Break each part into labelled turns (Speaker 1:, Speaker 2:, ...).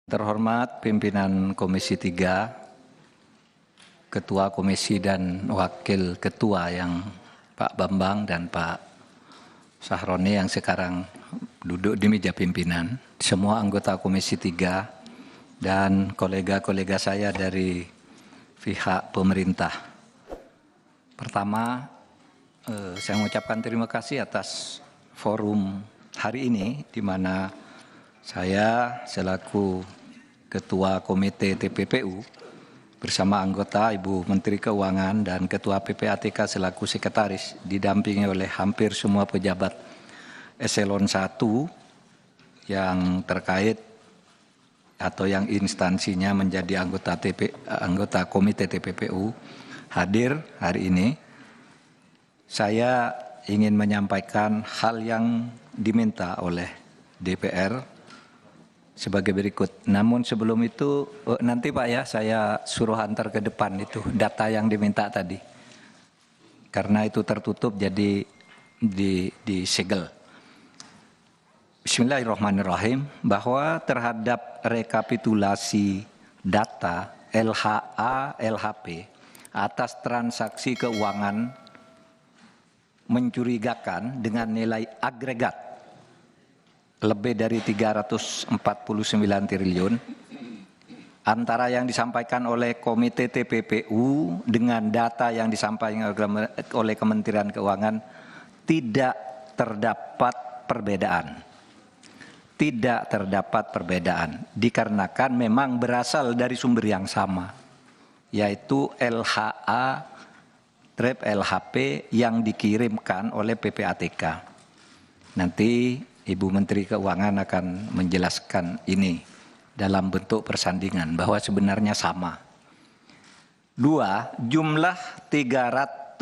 Speaker 1: Terhormat pimpinan Komisi 3, Ketua Komisi dan Wakil Ketua yang Pak Bambang dan Pak Sahroni yang sekarang duduk di meja pimpinan, semua anggota Komisi 3 dan kolega-kolega saya dari pihak pemerintah. Pertama, saya mengucapkan terima kasih atas forum hari ini di mana saya selaku Ketua Komite TPPU bersama anggota Ibu Menteri Keuangan dan Ketua PPATK selaku Sekretaris didampingi oleh hampir semua pejabat Eselon 1 yang terkait atau yang instansinya menjadi anggota Komite TPPU hadir hari ini. Saya ingin menyampaikan hal yang diminta oleh DPR sebagai berikut. Namun sebelum itu nanti Pak ya saya suruh antar ke depan itu data yang diminta tadi. Karena itu tertutup jadi disegel. Bismillahirrahmanirrahim, bahwa terhadap rekapitulasi data LHA LHP atas transaksi keuangan mencurigakan dengan nilai agregat lebih dari 349 triliun antara yang disampaikan oleh Komite TPPU dengan data yang disampaikan oleh Kementerian Keuangan tidak terdapat perbedaan. Tidak terdapat perbedaan dikarenakan memang berasal dari sumber yang sama, yaitu LHA TREP LHP yang dikirimkan oleh PPATK. Nanti Ibu Menteri Keuangan akan menjelaskan ini dalam bentuk persandingan bahwa sebenarnya sama. 2. Jumlah 300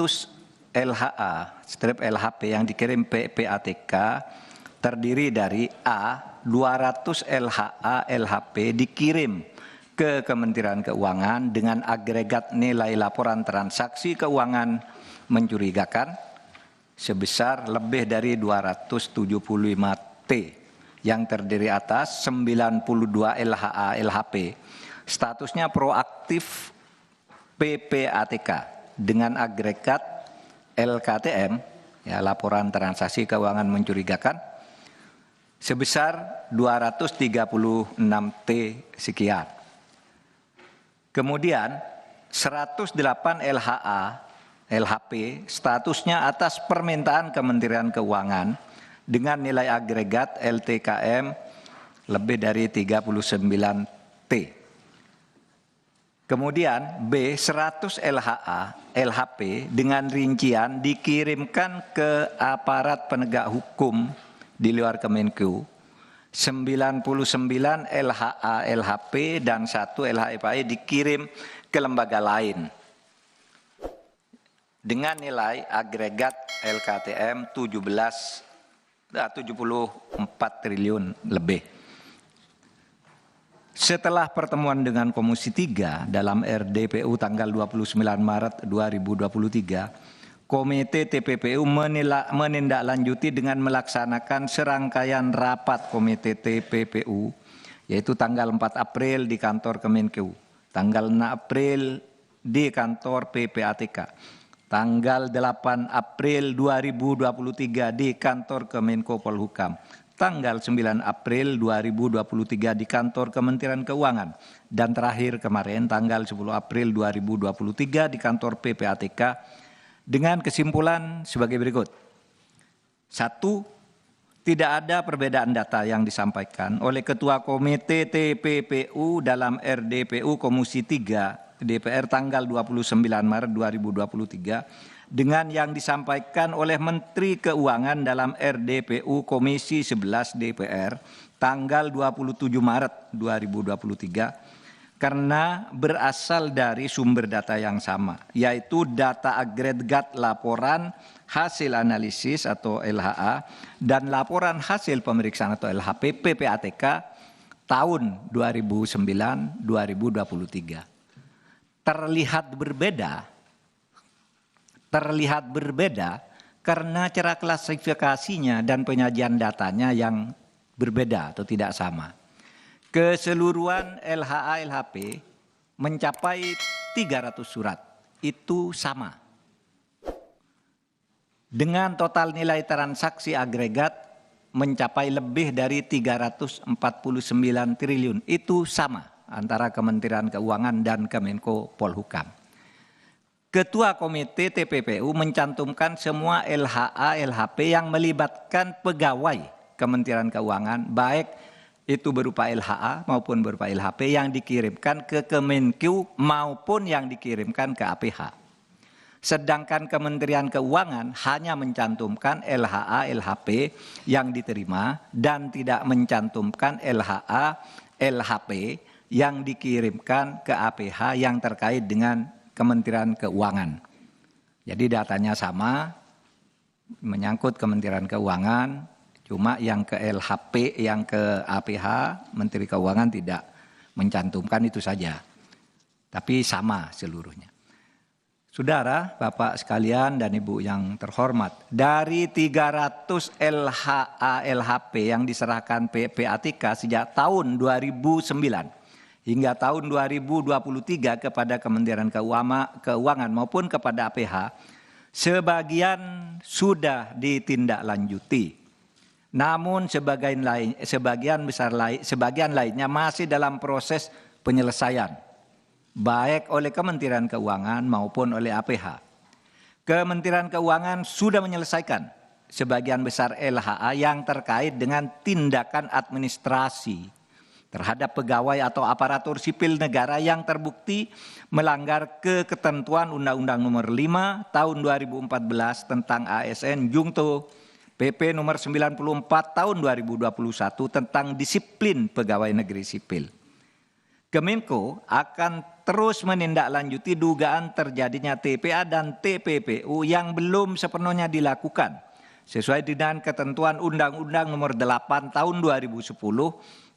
Speaker 1: LHA strip LHP yang dikirim PPATK terdiri dari A. 200 LHA LHP dikirim ke Kementerian Keuangan dengan agregat nilai laporan transaksi keuangan mencurigakan sebesar lebih dari 275 T yang terdiri atas 92 LHA LHP statusnya proaktif PPATK dengan agregat LKTM ya laporan transaksi keuangan mencurigakan sebesar 236 T sekian. Kemudian 108 LHA LHP statusnya atas permintaan Kementerian Keuangan dengan nilai agregat LTKM lebih dari 39 T. Kemudian B 100 LHA LHP dengan rincian dikirimkan ke aparat penegak hukum di luar Kemenku 99 LHA LHP dan 1 LHPAE dikirim ke lembaga lain dengan nilai agregat LKTM 74 triliun lebih. Setelah pertemuan dengan Komisi 3 dalam RDPU tanggal 29 Maret 2023, Komite TPPU menindaklanjuti dengan melaksanakan serangkaian rapat Komite TPPU, yaitu tanggal 4 April di kantor Kemenku, tanggal 6 April di kantor PPATK, tanggal 8 April 2023 di kantor Kemenko Polhukam, tanggal 9 April 2023 di kantor Kementerian Keuangan, dan terakhir kemarin tanggal 10 April 2023 di kantor PPATK dengan kesimpulan sebagai berikut. 1. Tidak ada perbedaan data yang disampaikan oleh Ketua Komite TPPU dalam RDPU Komisi 3 DPR tanggal 29 Maret 2023 dengan yang disampaikan oleh Menteri Keuangan dalam RDPU Komisi 11 DPR tanggal 27 Maret 2023 karena berasal dari sumber data yang sama, yaitu data agregat laporan hasil analisis atau LHA dan laporan hasil pemeriksaan atau LHP PPATK tahun 2009-2023. Terlihat berbeda karena cara klasifikasinya dan penyajian datanya yang berbeda atau tidak sama. Keseluruhan LHA LHP mencapai 300 surat, itu sama. Dengan total nilai transaksi agregat mencapai lebih dari 349 triliun, itu sama antara Kementerian Keuangan dan Kemenko Polhukam. Ketua Komite TPPU mencantumkan semua LHA LHP yang melibatkan pegawai Kementerian Keuangan, baik itu berupa LHA maupun berupa LHP yang dikirimkan ke Kemenku maupun yang dikirimkan ke APH. Sedangkan Kementerian Keuangan hanya mencantumkan LHA LHP yang diterima dan tidak mencantumkan LHA LHP yang dikirimkan ke APH yang terkait dengan Kementerian Keuangan. Jadi datanya sama, menyangkut Kementerian Keuangan, cuma yang ke LHP, yang ke APH, Menteri Keuangan tidak mencantumkan, itu saja. Tapi sama seluruhnya. Saudara, Bapak sekalian dan Ibu yang terhormat, dari 300 LHA LHP yang diserahkan PPATK sejak tahun 2009 hingga tahun 2023 kepada Kementerian Keuangan maupun kepada APH, sebagian sudah ditindaklanjuti. Namun sebagian lainnya masih dalam proses penyelesaian, baik oleh Kementerian Keuangan maupun oleh APH. Kementerian Keuangan sudah menyelesaikan sebagian besar LHA yang terkait dengan tindakan administrasi terhadap pegawai atau aparatur sipil negara yang terbukti melanggar ketentuan Undang-Undang Nomor 5 Tahun 2014 tentang ASN Jungto PP nomor 94 tahun 2021 tentang disiplin pegawai negeri sipil. Kemenko akan terus menindaklanjuti dugaan terjadinya TPA dan TPPU yang belum sepenuhnya dilakukan sesuai dengan ketentuan Undang-Undang Nomor 8 tahun 2010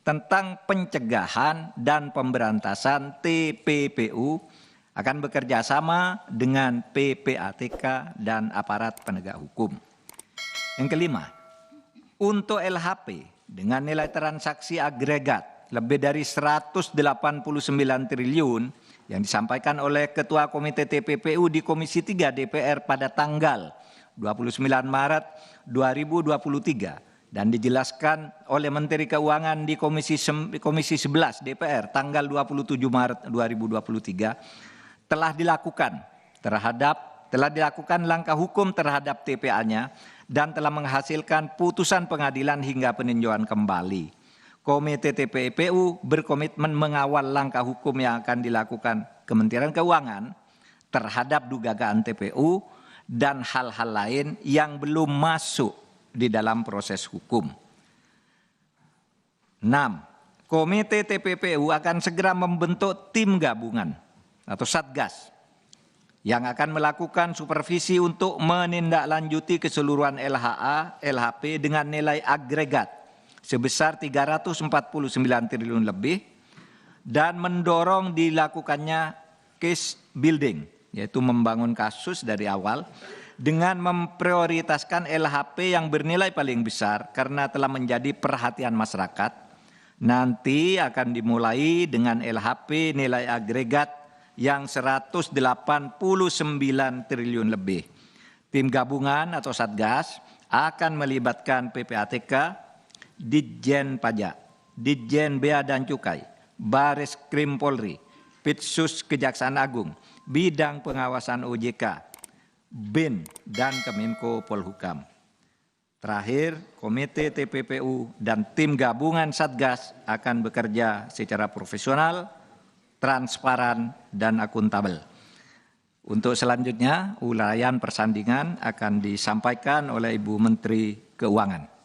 Speaker 1: tentang pencegahan dan pemberantasan TPPU, akan bekerja sama dengan PPATK dan aparat penegak hukum. Yang kelima, untuk LHP dengan nilai transaksi agregat lebih dari 189 triliun yang disampaikan oleh Ketua Komite TPPU di Komisi 3 DPR pada tanggal 29 Maret 2023 dan dijelaskan oleh Menteri Keuangan di Komisi 11 DPR tanggal 27 Maret 2023 telah dilakukan langkah hukum terhadap TPA-nya dan telah menghasilkan putusan pengadilan hingga peninjauan kembali. Komite TPPU berkomitmen mengawal langkah hukum yang akan dilakukan Kementerian Keuangan terhadap dugaan TPU dan hal-hal lain yang belum masuk di dalam proses hukum. 6. Komite TPPU akan segera membentuk tim gabungan atau Satgas yang akan melakukan supervisi untuk menindaklanjuti keseluruhan LHA, LHP dengan nilai agregat sebesar 349 triliun lebih dan mendorong dilakukannya case building, yaitu membangun kasus dari awal dengan memprioritaskan LHP yang bernilai paling besar karena telah menjadi perhatian masyarakat. Nanti akan dimulai dengan LHP nilai agregat yang 189 triliun lebih. Tim gabungan atau Satgas akan melibatkan PPATK, Ditjen Pajak, Ditjen Bea dan Cukai, Baris Krim Polri, Pitsus Kejaksaan Agung, Bidang Pengawasan OJK, BIN, dan Kemenko Polhukam. Terakhir, Komite TPPU dan tim gabungan Satgas akan bekerja secara profesional, transparan, dan akuntabel. Untuk selanjutnya, uraian persandingan akan disampaikan oleh Ibu Menteri Keuangan.